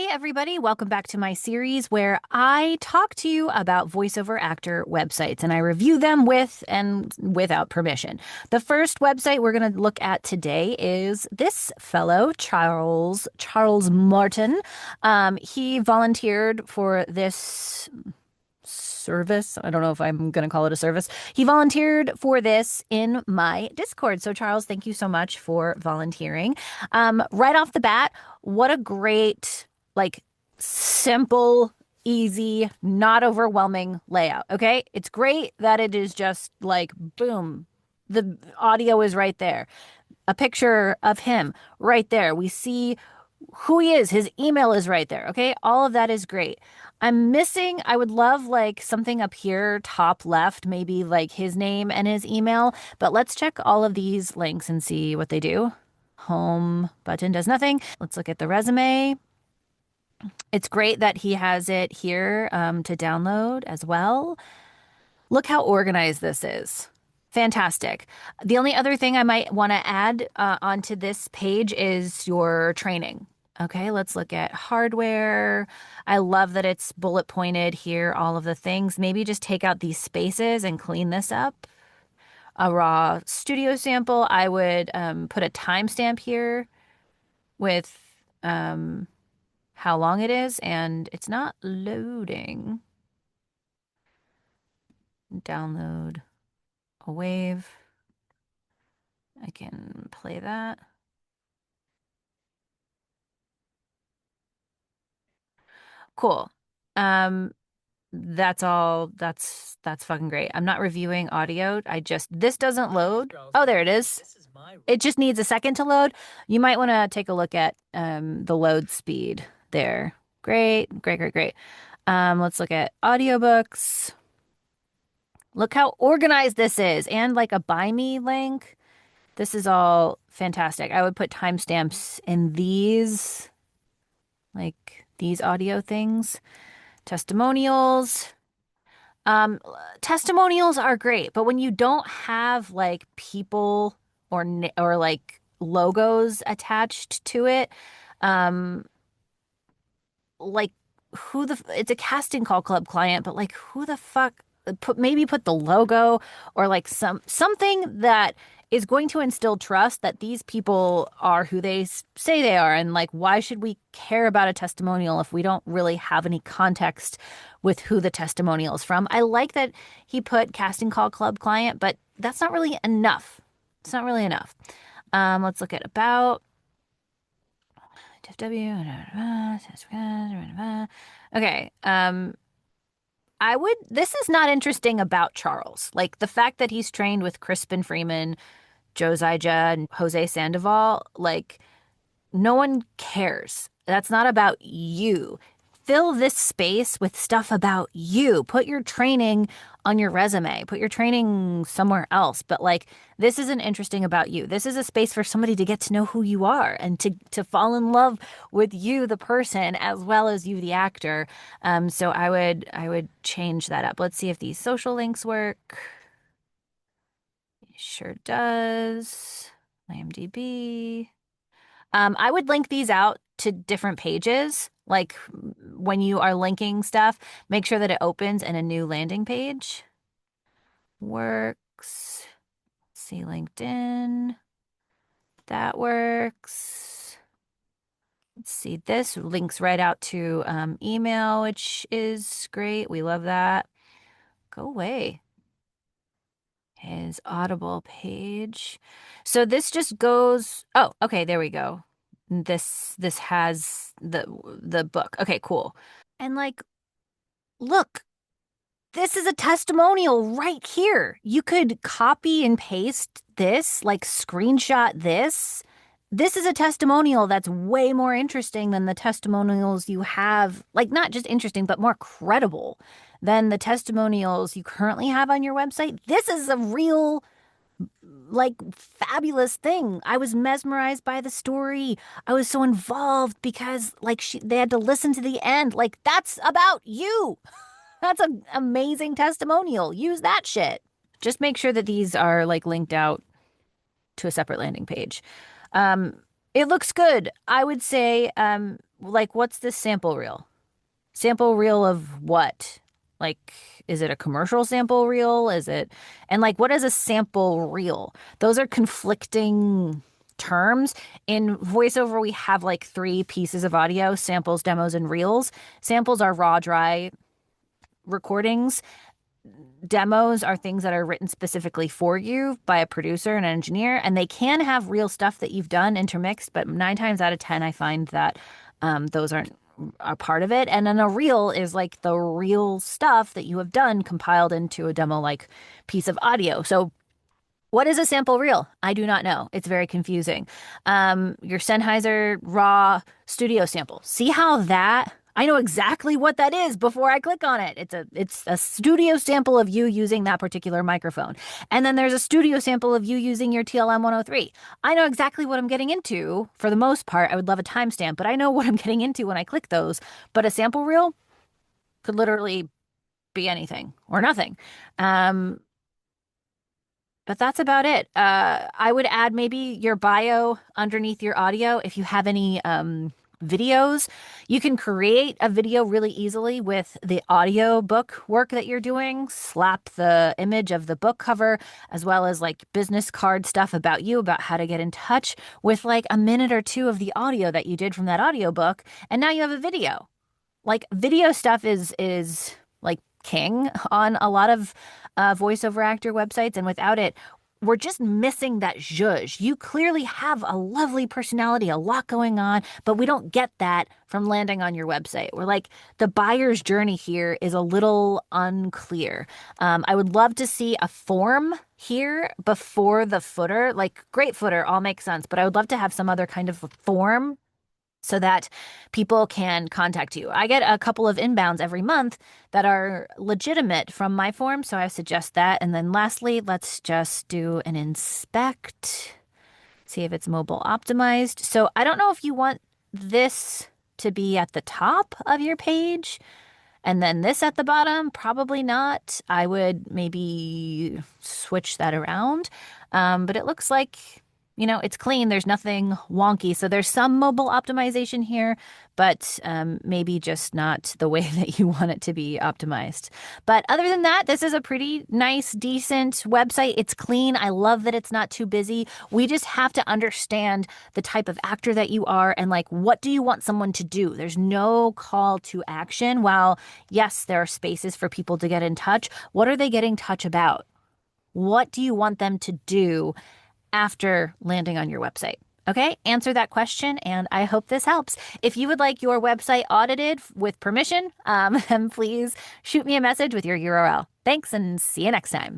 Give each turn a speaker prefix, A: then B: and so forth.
A: Hey, everybody, welcome back to my series where I talk to you about voiceover actor websites and I review them with and without permission. The first website we're going to look at today is this fellow, Charles Martin. He volunteered for this service. I don't know if I'm going to call it a service. He volunteered for this in my Discord. So, Charles, thank you so much for volunteering. Right off the bat, what a great, like, simple, easy, not overwhelming layout. Okay. It's great that it is just like, boom, the audio is right there. A picture of him right there. We see who he is. His email is right there. Okay. All of that is great. I would love like something up here, top left, maybe like his name and his email. But let's check all of these links and see what they do. Home button does nothing. Let's look at the resume. It's great that he has it here to download as well. Look how organized this is. Fantastic. The only other thing I might want to add onto this page is your training. Okay, let's look at hardware. I love that it's bullet pointed here, all of the things. Maybe just take out these spaces and clean this up. A raw studio sample. I would put a timestamp here with how long it is, and it's not loading. Download a wave. I can play that. Cool. Um, that's all. That's fucking great. I'm not reviewing audio. This doesn't load. Oh, there it is. It just needs a second to load. You might want to take a look at the load speed there. Great, great, great, great. Let's look at audiobooks. Look how organized this is, and like a buy me link. This is all fantastic. I would put timestamps in these, like these audio things. Testimonials. Um, Testimonials are great, but when you don't have like people or like logos attached to it, um, like it's a casting call club client, but like who the fuck put the logo or like something that is going to instill trust that these people are who they say they are. And like, why should we care about a testimonial if we don't really have any context with who the testimonial is from? I like that he put casting call club client, but that's not really enough. It's not really enough. Let's look at about. Okay. This is not interesting about Charles. Like the fact that he's trained with Crispin Freeman, Joe Zijah, and Jose Sandoval, like no one cares. That's not about you. Fill this space with stuff about you. Put your training on your resume. Put your training somewhere else. But like this isn't interesting about you. This is a space for somebody to get to know who you are and to fall in love with you, the person, as well as you, the actor. So I would change that up. Let's see if these social links work. Sure does. IMDb. I would link these out to different pages. Like when you are linking stuff, make sure that it opens in a new landing page. Works. Let's see, LinkedIn. That works. Let's see, this links right out to email, which is great. We love that. Go away. His Audible page. So this just goes, oh, okay, there we go. This has the book. Okay, cool. And like, look, this is a testimonial right here. You could copy and paste this, like screenshot this. This is a testimonial that's way more interesting than the testimonials you have, like not just interesting, but more credible than the testimonials you currently have on your website. This is a real, like, fabulous thing. I was mesmerized by the story. I was so involved because, like, they had to listen to the end. Like, that's about you. That's an amazing testimonial. Use that shit. Just make sure that these are, like, linked out to a separate landing page. It looks good. I would say like, what's this sample reel? Sample reel of what? Like, is it a commercial sample reel? Is it, and like, what is a sample reel? Those are conflicting terms. In voiceover, we have like three pieces of audio: samples, demos, and reels. Samples are raw, dry recordings. Demos are things that are written specifically for you by a producer and an engineer, and they can have real stuff that you've done intermixed, but 9 times out of 10, I find that those aren't a part of it. And then a reel is like the real stuff that you have done compiled into a demo like piece of audio. So what is a sample reel? I do not know. It's very confusing. Your Sennheiser raw studio sample. See how that I know exactly what that is before I click on it. It's a studio sample of you using that particular microphone. And then there's a studio sample of you using your TLM 103. I know exactly what I'm getting into for the most part. I would love a timestamp, but I know what I'm getting into when I click those. But a sample reel could literally be anything or nothing. Um, but that's about it. I would add maybe your bio underneath your audio if you have any videos. You can create a video really easily with the audio book work that you're doing. Slap the image of the book cover as well as like business card stuff about you, about how to get in touch with like a minute or two of the audio that you did from that audio book. And now you have a video. Like video stuff is like king on a lot of voiceover actor websites, and without it, we're just missing that zhuzh. You clearly have a lovely personality, a lot going on, but we don't get that from landing on your website. We're like, the buyer's journey here is a little unclear. I would love to see a form here before the footer. Like, great footer, all makes sense, but I would love to have some other kind of form so that people can contact you. I get a couple of inbounds every month that are legitimate from my form, so I suggest that. And then lastly, let's just do an inspect, see if it's mobile optimized. So I don't know if you want this to be at the top of your page and then this at the bottom. Probably not. I would maybe switch that around. But it looks like, it's clean. There's nothing wonky. So there's some mobile optimization here, but maybe just not the way that you want it to be optimized. But other than that, this is a pretty nice, decent website. It's clean. I love that it's not too busy. We just have to understand the type of actor that you are and like, what do you want someone to do? There's no call to action. While yes, there are spaces for people to get in touch, what are they getting in touch about? What do you want them to do after landing on your website? Okay, answer that question, and I hope this helps. If you would like your website audited with permission, then please shoot me a message with your URL. Thanks, and see you next time.